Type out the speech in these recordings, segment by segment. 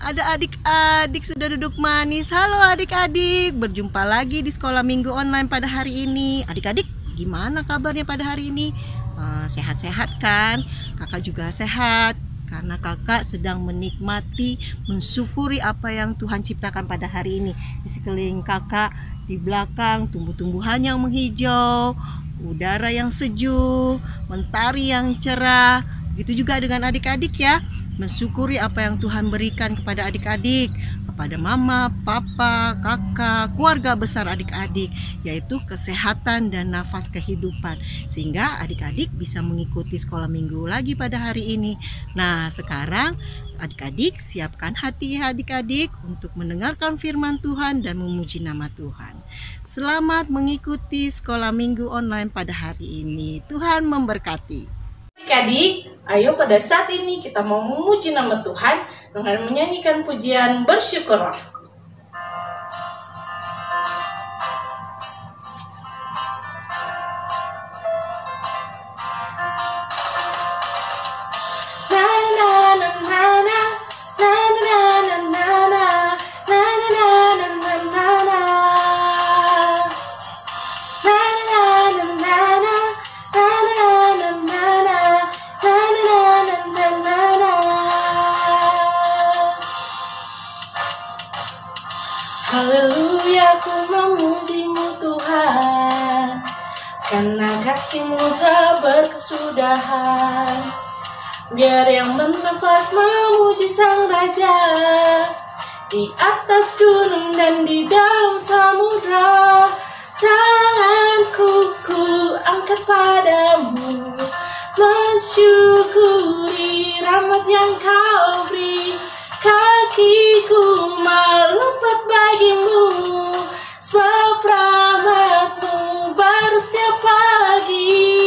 Ada adik-adik sudah duduk manis. Halo adik-adik, berjumpa lagi di sekolah minggu online pada hari ini. Adik-adik, gimana kabarnya pada hari ini? Sehat-sehat kan? Kakak juga sehat, karena kakak sedang menikmati, mensyukuri apa yang Tuhan ciptakan pada hari ini. Di sekeliling kakak, di belakang, tumbuh-tumbuhan yang menghijau, udara yang sejuk, mentari yang cerah. Begitu juga dengan adik-adik ya. Mensyukuri apa yang Tuhan berikan kepada adik-adik, kepada mama, papa, kakak, keluarga besar adik-adik, yaitu kesehatan dan nafas kehidupan, sehingga adik-adik bisa mengikuti sekolah minggu lagi pada hari ini. Nah, sekarang adik-adik siapkan hati adik-adik untuk mendengarkan firman Tuhan dan memuji nama Tuhan. Selamat mengikuti sekolah minggu online pada hari ini. Tuhan memberkati. Adik-adik, ayo pada saat ini kita mau memuji nama Tuhan dengan menyanyikan pujian Bersyukurlah. Haleluya, ku memujimu Tuhan, karena kasih-Mu tak berkesudahan. Biar yang bernafas memuji Sang Raja, di atas gunung dan di dalam samudra. Tanganku ku angkat padamu, mensyukuri rahmat yang Kau beri. Kakiku melompat bagimu, sebab rahmat-Mu baru setiap pagi.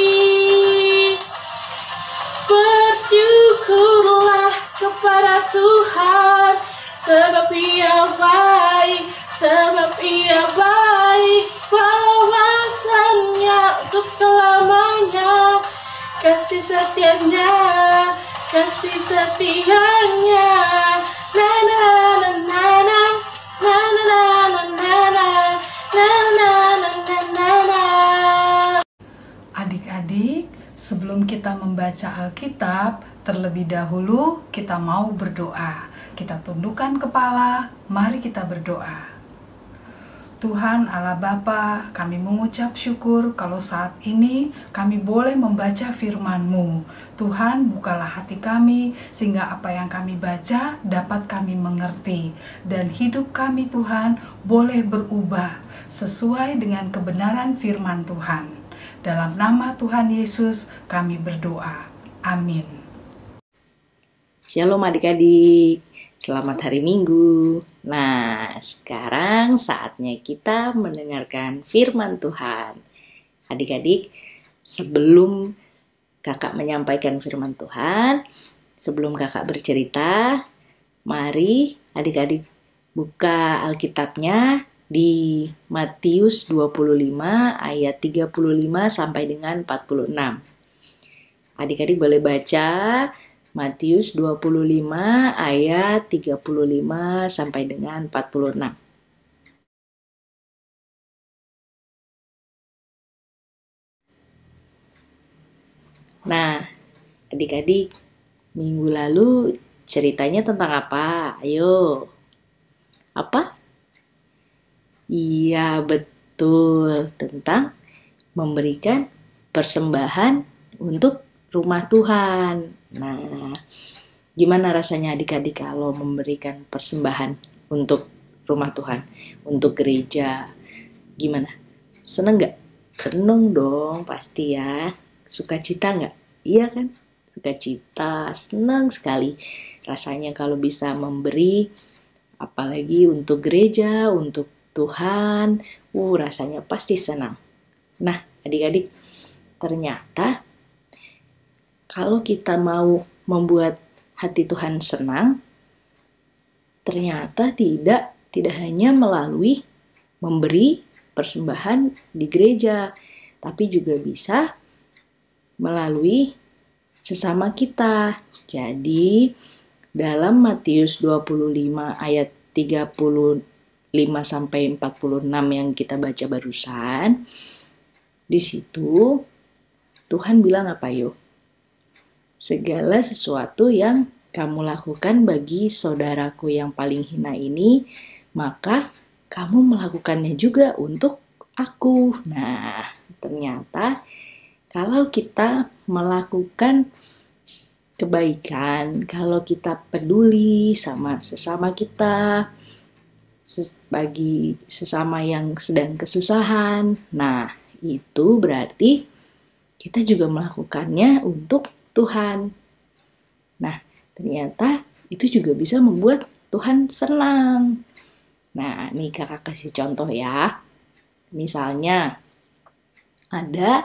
Bersyukurlah kepada Tuhan, sebab Ia baik, sebab Ia baik. Bawasannya untuk selamanya, kasih setianya, kasih setianya. Adik-adik, sebelum kita membaca Alkitab, terlebih dahulu kita mau berdoa. Kita tundukkan kepala, mari kita berdoa. Tuhan Allah Bapa, kami mengucap syukur kalau saat ini kami boleh membaca firman-Mu. Tuhan, bukalah hati kami sehingga apa yang kami baca dapat kami mengerti. Dan hidup kami Tuhan boleh berubah sesuai dengan kebenaran firman Tuhan. Dalam nama Tuhan Yesus kami berdoa. Amin. Shalom adik-adik. Selamat hari Minggu. Nah, sekarang saatnya kita mendengarkan firman Tuhan. Adik-adik, sebelum kakak menyampaikan firman Tuhan, sebelum kakak bercerita, mari adik-adik buka Alkitabnya di Matius 25 ayat 35 sampai dengan 46. Adik-adik boleh baca Matius 25 ayat 35 sampai dengan 46. Nah, adik-adik, minggu lalu ceritanya tentang apa? Ayo. Apa? Iya, betul. Tentang memberikan persembahan untuk rumah Tuhan. Nah, gimana rasanya adik-adik kalau memberikan persembahan untuk rumah Tuhan, untuk gereja? Gimana? Seneng gak? Seneng dong, pasti ya. Sukacita gak? Iya kan? Sukacita, senang sekali rasanya kalau bisa memberi, apalagi untuk gereja, untuk Tuhan. Rasanya pasti senang. Nah, adik-adik, ternyata kalau kita mau membuat hati Tuhan senang, ternyata tidak hanya melalui memberi persembahan di gereja, tapi juga bisa melalui sesama kita. Jadi, dalam Matius 25 ayat 35 sampai 46 yang kita baca barusan, di situ Tuhan bilang apa yuk? Segala sesuatu yang kamu lakukan bagi saudaraku yang paling hina ini, maka kamu melakukannya juga untuk aku. Nah, ternyata kalau kita melakukan kebaikan, kalau kita peduli sama sesama kita, bagi sesama yang sedang kesusahan, nah itu berarti kita juga melakukannya untuk Tuhan. Nah, ternyata itu juga bisa membuat Tuhan senang. Nah, nih kakak kasih contoh ya. Misalnya, ada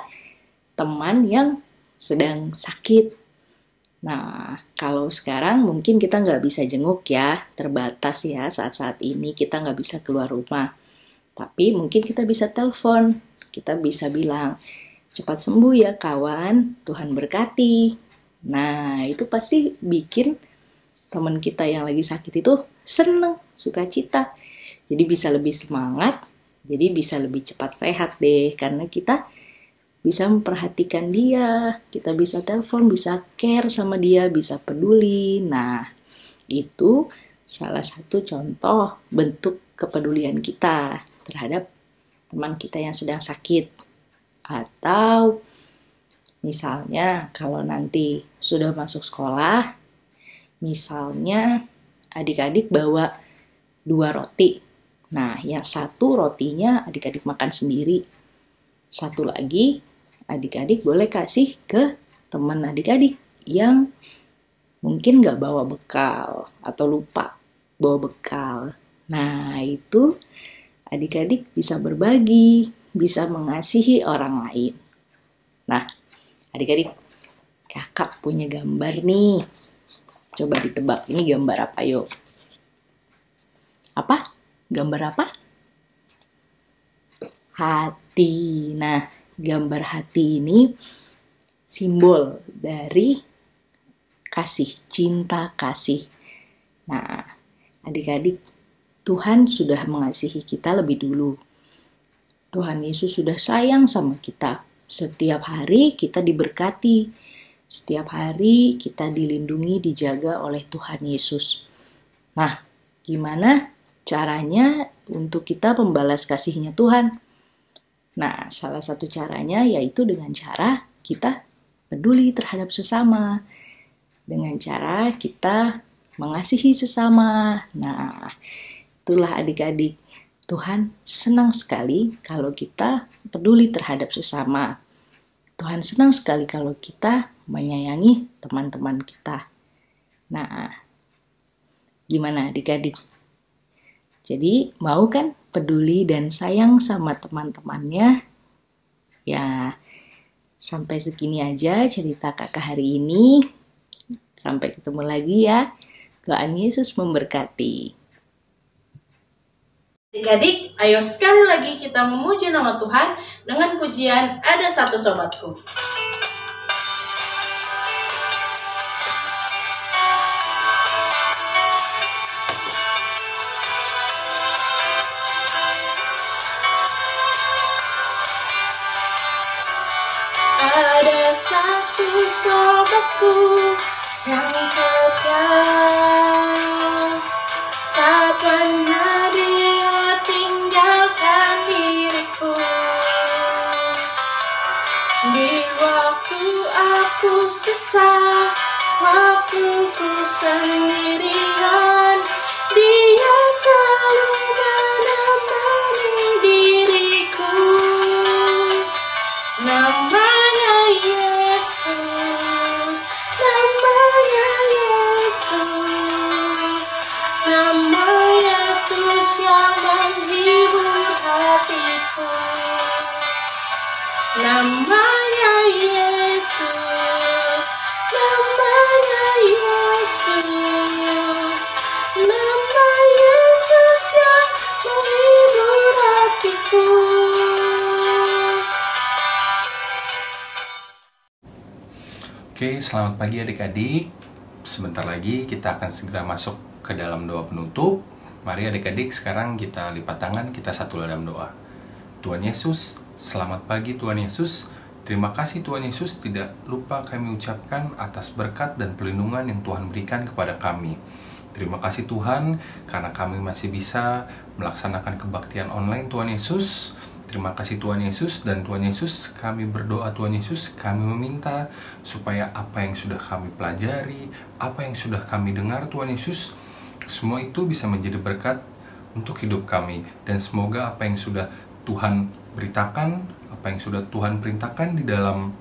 teman yang sedang sakit. Nah, kalau sekarang mungkin kita nggak bisa jenguk ya, terbatas ya saat-saat ini kita nggak bisa keluar rumah. Tapi mungkin kita bisa telepon, kita bisa bilang, cepat sembuh ya kawan, Tuhan berkati. Nah, itu pasti bikin teman kita yang lagi sakit itu seneng, sukacita. Jadi bisa lebih semangat, jadi bisa lebih cepat sehat deh, karena kita bisa memperhatikan dia, kita bisa telepon, bisa care sama dia, bisa peduli. Nah, itu salah satu contoh bentuk kepedulian kita terhadap teman kita yang sedang sakit. Atau misalnya kalau nanti sudah masuk sekolah, misalnya adik-adik bawa 2 roti. Nah, yang satu rotinya adik-adik makan sendiri. Satu lagi adik-adik boleh kasih ke teman adik-adik yang mungkin gak bawa bekal atau lupa bawa bekal. Nah, itu adik-adik bisa berbagi, bisa mengasihi orang lain. Nah, adik-adik, kakak punya gambar nih. Coba ditebak, ini gambar apa yuk? Apa? Gambar apa? Hati. Nah, gambar hati ini simbol dari kasih, cinta kasih. Nah, adik-adik, Tuhan sudah mengasihi kita lebih dulu. Tuhan Yesus sudah sayang sama kita. Setiap hari kita diberkati. Setiap hari kita dilindungi, dijaga oleh Tuhan Yesus. Nah, gimana caranya untuk kita membalas kasihnya Tuhan? Nah, salah satu caranya yaitu dengan cara kita peduli terhadap sesama. Dengan cara kita mengasihi sesama. Nah, itulah adik-adik. Tuhan senang sekali kalau kita peduli terhadap sesama. Tuhan senang sekali kalau kita menyayangi teman-teman kita. Nah, gimana adik-adik? Jadi, mau kan peduli dan sayang sama teman-temannya? Ya, sampai segini aja cerita kakak hari ini. Sampai ketemu lagi ya. Tuhan Yesus memberkati. Adik-adik, ayo sekali lagi kita memuji nama Tuhan dengan pujian Ada Satu Sobatku. Ada satu sobatku yang setia, tak pernah dia tinggalkan diriku. Di waktu aku susah, waktu ku sendirian, dia selalu menemani diriku. Namanya Yesus, namanya Yesus, nama Yesus yang menghibur hatiku. Namanya Yesus, namanya Yesus, nama Yesus yang menghibur hatiku. Oke, selamat pagi adik-adik. sebentar lagi kita akan segera masuk ke dalam doa penutup. Mari adik-adik sekarang kita lipat tangan, kita satu dalam doa. Tuhan Yesus, selamat pagi Tuhan Yesus. Terima kasih Tuhan Yesus, tidak lupa kami ucapkan atas berkat dan pelindungan yang Tuhan berikan kepada kami. Terima kasih Tuhan, karena kami masih bisa melaksanakan kebaktian online Tuhan Yesus. Terima kasih Tuhan Yesus, dan Tuhan Yesus, kami berdoa Tuhan Yesus, kami meminta supaya apa yang sudah kami pelajari, apa yang sudah kami dengar Tuhan Yesus, semua itu bisa menjadi berkat untuk hidup kami. Dan semoga apa yang sudah Tuhan beritakan, apa yang sudah Tuhan perintahkan di dalam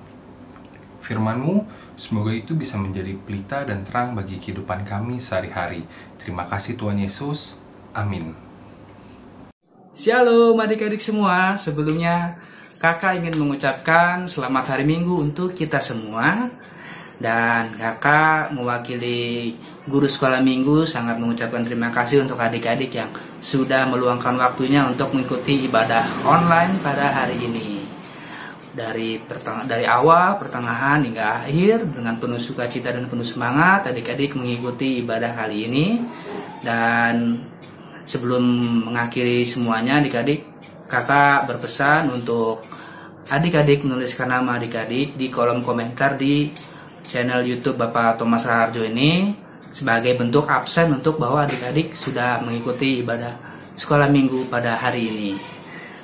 firman-Mu, semoga itu bisa menjadi pelita dan terang bagi kehidupan kami sehari-hari. Terima kasih Tuhan Yesus, amin. Shalom adik-adik semua, sebelumnya kakak ingin mengucapkan selamat hari Minggu untuk kita semua. Dan kakak mewakili guru sekolah minggu sangat mengucapkan terima kasih untuk adik-adik yang sudah meluangkan waktunya untuk mengikuti ibadah online pada hari ini. Dari awal, pertengahan hingga akhir dengan penuh sukacita dan penuh semangat adik-adik mengikuti ibadah kali ini. Dan sebelum mengakhiri semuanya adik-adik, kakak berpesan untuk adik-adik menuliskan nama adik-adik di kolom komentar di channel YouTube Bapak Thomas Raharjo ini sebagai bentuk absen untuk bahwa adik-adik sudah mengikuti ibadah sekolah minggu pada hari ini.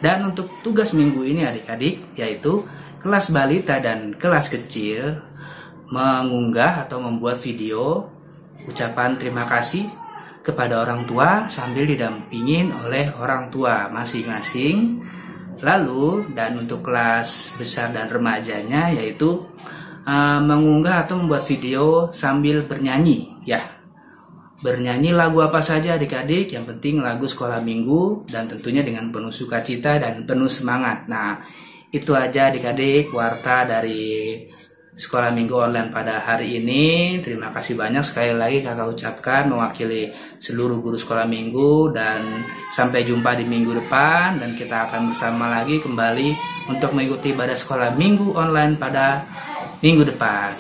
Dan untuk tugas minggu ini adik-adik, yaitu kelas balita dan kelas kecil mengunggah atau membuat video ucapan terima kasih kepada orang tua sambil didampingin oleh orang tua masing-masing. Lalu dan untuk kelas besar dan remajanya yaitu mengunggah atau membuat video sambil bernyanyi ya. Bernyanyi lagu apa saja adik-adik, yang penting lagu sekolah minggu dan tentunya dengan penuh sukacita dan penuh semangat. Nah, itu aja adik-adik warta dari sekolah minggu online pada hari ini. Terima kasih banyak sekali lagi kakak ucapkan mewakili seluruh guru sekolah minggu, dan sampai jumpa di minggu depan, dan kita akan bersama lagi kembali untuk mengikuti ibadah sekolah minggu online pada minggu depan.